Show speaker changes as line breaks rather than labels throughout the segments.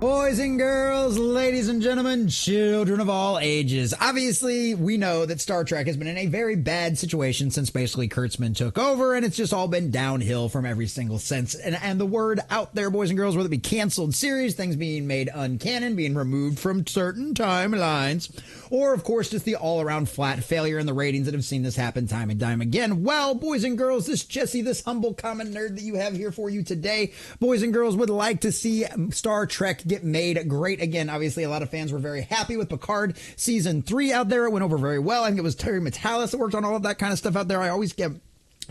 Boys and girls, ladies and gentlemen, children of all ages. Obviously, we know that Star Trek has been in a very bad situation since basically Kurtzman took over, and it's just all been downhill from every single sense. And the word out there, boys and girls, whether it be canceled series, things being made uncanon, being removed from certain timelines, or, of course, just the all-around flat failure in the ratings that have seen this happen time and time again. Well, boys and girls, this Jesse, this humble common nerd that you have here for you today, boys and girls, would like to see Star Trek get made great again. Obviously, a lot of fans were very happy with Picard season 3 out there. It went over very well. I think it was Terry Matalas that worked on all of that kind of stuff out there.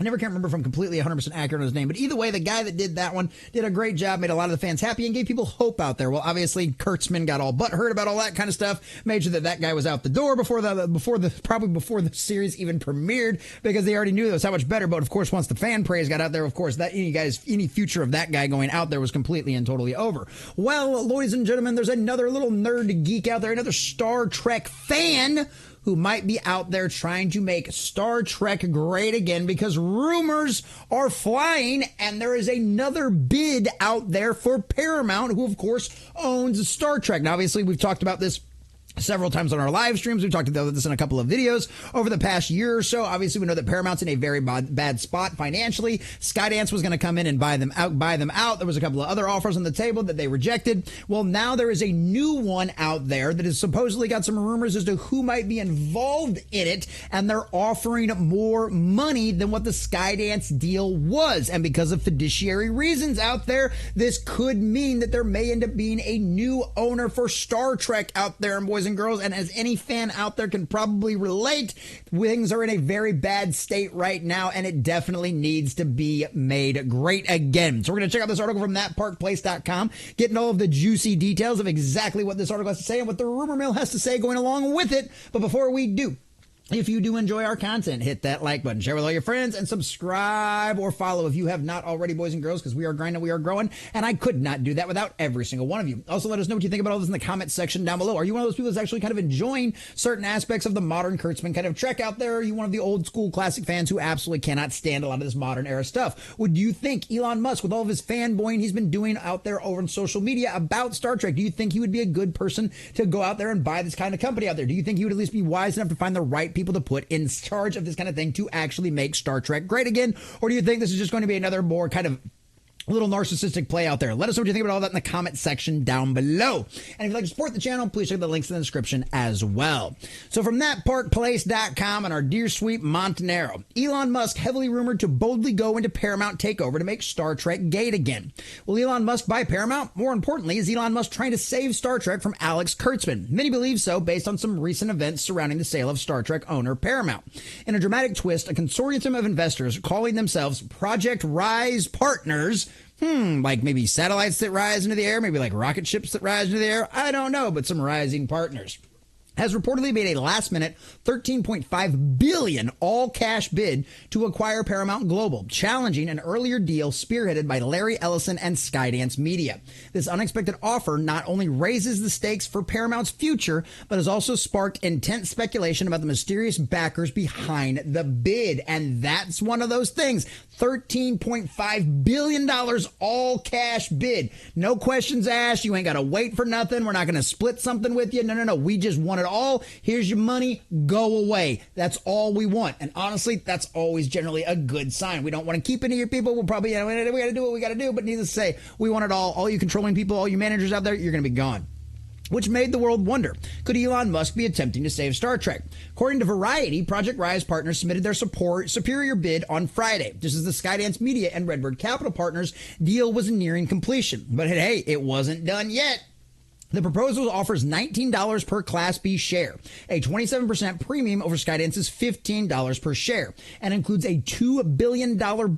I never can remember if I'm completely 100% accurate on his name, but either way, the guy that did that one did a great job, made a lot of the fans happy, and gave people hope out there. Well, obviously, Kurtzman got all butthurt about all that kind of stuff, made sure that guy was out the door before the series even premiered, because they already knew it was how much better. But of course, once the fan praise got out there, of course, that any future of that guy going out there was completely and totally over. Well, ladies and gentlemen, there's another little nerd geek out there, another Star Trek fan who might be out there trying to make Star Trek great again, because rumors are flying and there is another bid out there for Paramount, who of course owns Star Trek. Now, obviously, we've talked about this several times on our live streams. We've talked about this in a couple of videos over the past year or so. Obviously, we know that Paramount's in a very bad spot financially. Skydance was going to come in and buy them out. There was a couple of other offers on the table that they rejected. Well, now there is a new one out there that has supposedly got some rumors as to who might be involved in it, and they're offering more money than what the Skydance deal was. And because of fiduciary reasons out there, this could mean that there may end up being a new owner for Star Trek out there. And boys and girls, and as any fan out there can probably relate, things are in a very bad state right now, and it definitely needs to be made great again. So we're going to check out this article from thatparkplace.com, getting all of the juicy details of exactly what this article has to say and what the rumor mill has to say going along with it. But before we do, if you do enjoy our content, hit that like button, share with all your friends, and subscribe or follow if you have not already, boys and girls, because we are grinding, we are growing, and I could not do that without every single one of you. Also, let us know what you think about all this in the comment section down below. Are you one of those people that's actually kind of enjoying certain aspects of the modern Kurtzman kind of Trek out there? Are you one of the old school classic fans who absolutely cannot stand a lot of this modern era stuff? Would you think Elon Musk, with all of his fanboying he's been doing out there over on social media about Star Trek, do you think he would be a good person to go out there and buy this kind of company out there? Do you think he would at least be wise enough to find the right people to put in charge of this kind of thing to actually make Star Trek great again? Or do you think this is just going to be another more kind of little narcissistic play out there? Let us know what you think about all that in the comment section down below. And if you'd like to support the channel, please check the links in the description as well. So from thatparkplace.com and our dear sweet Montanero, Elon Musk heavily rumored to boldly go into Paramount takeover to make Star Trek great again. Will Elon Musk buy Paramount? More importantly, is Elon Musk trying to save Star Trek from Alex Kurtzman? Many believe so based on some recent events surrounding the sale of Star Trek owner Paramount. In a dramatic twist, a consortium of investors calling themselves Project Rise Partners, like maybe satellites that rise into the air, maybe like rocket ships that rise into the air, I don't know, but some rising partners, has reportedly made a last-minute $13.5 billion all-cash bid to acquire Paramount Global, challenging an earlier deal spearheaded by Larry Ellison and Skydance Media. This unexpected offer not only raises the stakes for Paramount's future, but has also sparked intense speculation about the mysterious backers behind the bid. And that's one of those things. $13.5 billion all-cash bid. No questions asked. You ain't got to wait for nothing. We're not going to split something with you. No. We just want it all. Here's your money. Go away. That's all we want. And honestly, that's always generally a good sign. We don't want to keep any of your people. We'll probably, we got to do what we got to do. But needless to say, we want it all. All you controlling people, all you managers out there, you're going to be gone. Which made the world wonder, could Elon Musk be attempting to save Star Trek? According to Variety, Project Rise Partners submitted their superior bid on Friday, just as the Skydance Media and Redbird Capital Partners deal was nearing completion. But hey, it wasn't done yet. The proposal offers $19 per Class B share, a 27% premium over Skydance's $15 per share, and includes a $2 billion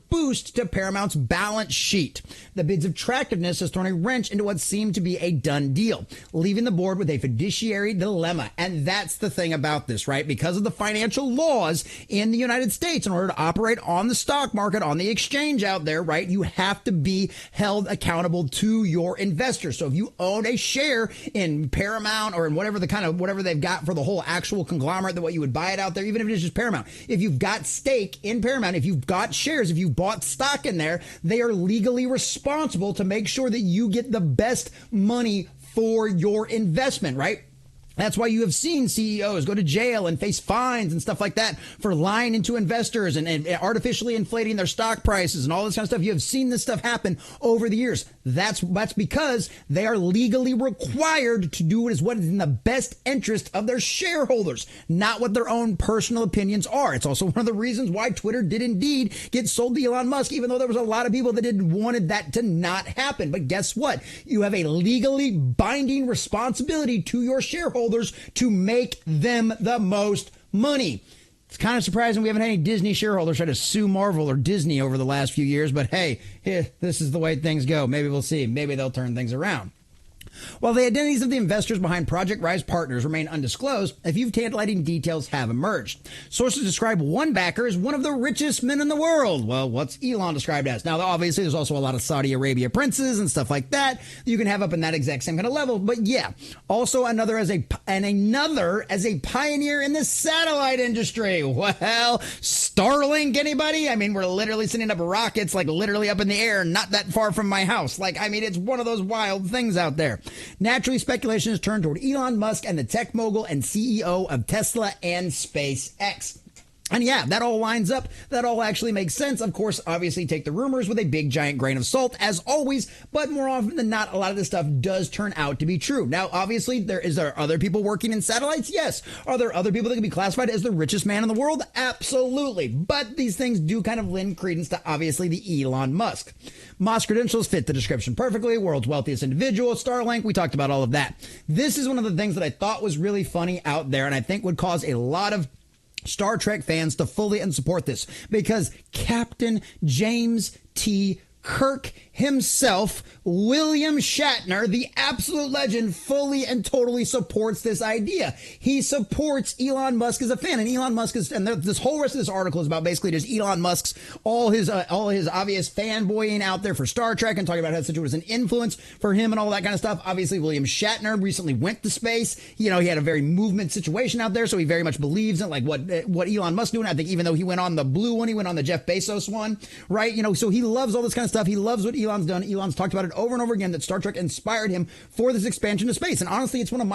boost to Paramount's balance sheet. The bid's attractiveness has thrown a wrench into what seemed to be a done deal, leaving the board with a fiduciary dilemma. And that's the thing about this, right? Because of the financial laws in the United States, in order to operate on the stock market, on the exchange out there, right, you have to be held accountable to your investors. So if you own a share in Paramount or in whatever they've got for the whole actual conglomerate, that what you would buy it out there, even if it is just Paramount, if you've got stake in Paramount, if you've got shares, if you've bought stock in there, they are legally responsible to make sure that you get the best money for your investment, right? That's why you have seen CEOs go to jail and face fines and stuff like that for lying into investors and artificially inflating their stock prices and all this kind of stuff. You have seen this stuff happen over the years. That's because they are legally required to do what is in the best interest of their shareholders, not what their own personal opinions are. It's also one of the reasons why Twitter did indeed get sold to Elon Musk, even though there was a lot of people that wanted that to not happen. But guess what? You have a legally binding responsibility to your shareholders to make them the most money. It's kind of surprising we haven't had any Disney shareholders try to sue Marvel or Disney over the last few years, but hey, this is the way things go. Maybe we'll see. Maybe they'll turn things around. While the identities of the investors behind Project Rise Partners remain undisclosed, a few tantalizing details have emerged. Sources describe one backer as one of the richest men in the world. Well, what's Elon described as? Now, obviously, there's also a lot of Saudi Arabia princes and stuff like that you can have up in that exact same kind of level. But yeah, also another as a pioneer in the satellite industry. Well, Starlink, anybody? I mean, we're literally sending up rockets, like literally up in the air, not that far from my house. It's one of those wild things out there. Naturally, speculation has turned toward Elon Musk and the tech mogul and CEO of Tesla and SpaceX. And yeah, that all lines up. That all actually makes sense. Of course, obviously take the rumors with a big giant grain of salt, as always, but more often than not, a lot of this stuff does turn out to be true. Now, obviously, there are other people working in satellites? Yes. Are there other people that can be classified as the richest man in the world? Absolutely. But these things do kind of lend credence to, obviously, the Elon Musk. Musk credentials fit the description perfectly. World's wealthiest individual, Starlink. We talked about all of that. This is one of the things that I thought was really funny out there, and I think would cause a lot of Star Trek fans to fully and support this, because Captain James T. Kirk himself, William Shatner, the absolute legend, fully and totally supports this idea. He supports Elon Musk as a fan, and Elon Musk is, and this whole rest of this article is about basically just Elon Musk's all his obvious fanboying out there for Star Trek and talking about how such it was an influence for him and all that kind of stuff. Obviously, William Shatner recently went to space. He had a very movement situation out there, so he very much believes in what Elon Musk doing. I think even though he went on the blue one, he went on the Jeff Bezos one, right? So he loves all this kind of stuff. He loves what Elon's done. Elon's talked about it over and over again that Star Trek inspired him for this expansion to space. And honestly, it's one of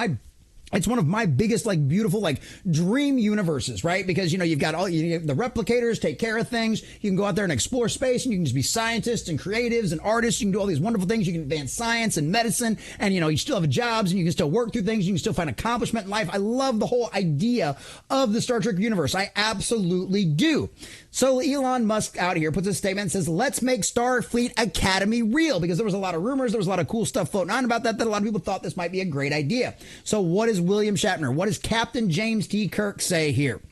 my biggest, beautiful, dream universes, right? Because, you've got the replicators take care of things. You can go out there and explore space, and you can just be scientists and creatives and artists. You can do all these wonderful things. You can advance science and medicine, and, you still have jobs, and you can still work through things. You can still find accomplishment in life. I love the whole idea of the Star Trek universe. I absolutely do. So Elon Musk out here puts a statement and says, let's make Starfleet Academy real, because there was a lot of rumors. There was a lot of cool stuff floating on about that a lot of people thought this might be a great idea. So what is William Shatner? What does Captain James T. Kirk say here?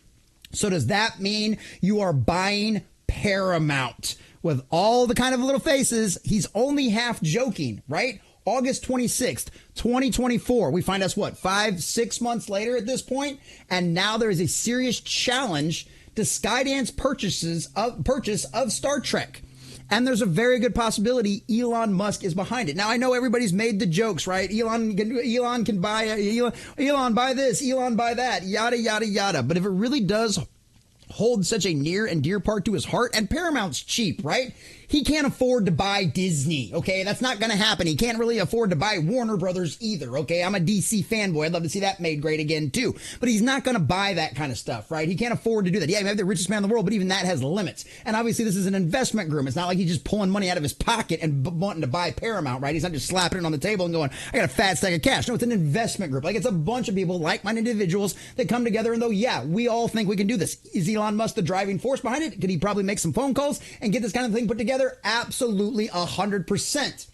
So does that mean you are buying Paramount? With all the kind of little faces, he's only half joking, right? August 26th, 2024. We find us, 5-6 months later at this point? And now there is a serious challenge to Skydance purchase of Star Trek. And there's a very good possibility Elon Musk is behind it. Now, I know everybody's made the jokes, right? Elon can buy Elon buy this, Elon buy that, yada, yada, yada. But if it really does hold such a near and dear part to his heart, and Paramount's cheap, right? He can't afford to buy Disney, okay? That's not going to happen. He can't really afford to buy Warner Brothers either, okay? I'm a DC fanboy. I'd love to see that made great again, too. But he's not going to buy that kind of stuff, right? He can't afford to do that. Yeah, he might be the richest man in the world, but even that has limits. And obviously, this is an investment group. It's not like he's just pulling money out of his pocket and wanting to buy Paramount, right? He's not just slapping it on the table and going, I got a fat stack of cash. No, it's an investment group. It's a bunch of people, like-minded individuals that come together and go, yeah, we all think we can do this. Is Elon Musk the driving force behind it? Could he probably make some phone calls and get this kind of thing put together? Absolutely. 100%.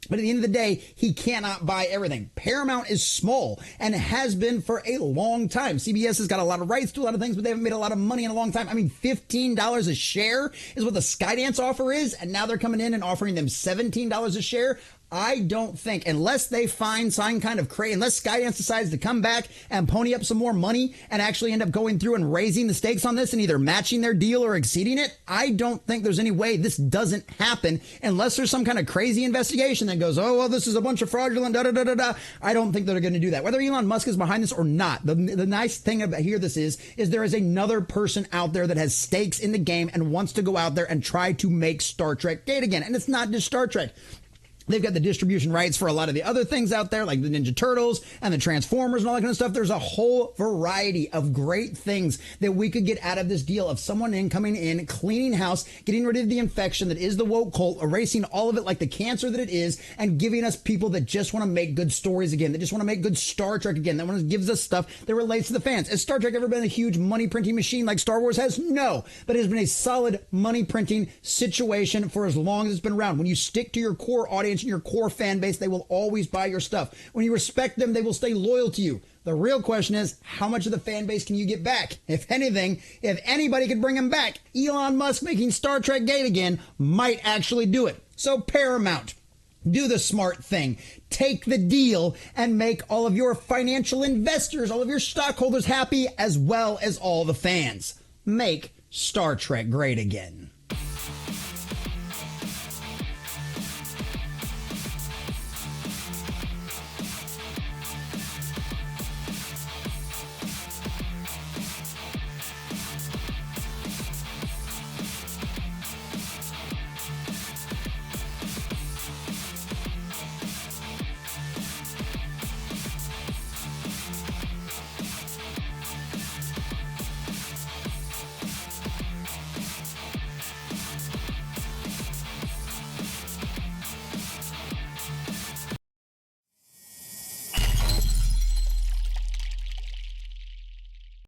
But at the end of the day, he cannot buy everything. Paramount is small and has been for a long time. CBS has got a lot of rights to a lot of things, but they haven't made a lot of money in a long time. I mean, $15 a share is what the Skydance offer is, and now they're coming in and offering them $17 a share. I don't think, unless they find some kind of unless Skydance decides to come back and pony up some more money and actually end up going through and raising the stakes on this and either matching their deal or exceeding it, I don't think there's any way this doesn't happen unless there's some kind of crazy investigation that goes, oh, well, this is a bunch of fraudulent, da-da-da-da-da. I don't think they're going to do that. Whether Elon Musk is behind this or not, the nice thing about this is there is another person out there that has stakes in the game and wants to go out there and try to make Star Trek great again. And it's not just Star Trek. They've got the distribution rights for a lot of the other things out there, like the Ninja Turtles and the Transformers and all that kind of stuff. There's a whole variety of great things that we could get out of this deal of someone coming in, cleaning house, getting rid of the infection that is the woke cult, erasing all of it like the cancer that it is, and giving us people that just want to make good stories again, that just want to make good Star Trek again, that gives us stuff that relates to the fans. Has Star Trek ever been a huge money printing machine like Star Wars has? No, but it has been a solid money printing situation for as long as it's been around. When you stick to your core audience, and your core fan base, they will always buy your stuff. When you respect them, they will stay loyal to you. The real question is, how much of the fan base can you get back? If anything, if anybody could bring them back, Elon Musk making Star Trek gate again might actually do it. So Paramount, do the smart thing. Take the deal and make all of your financial investors, all of your stockholders happy, as well as all the fans. Make Star Trek great again.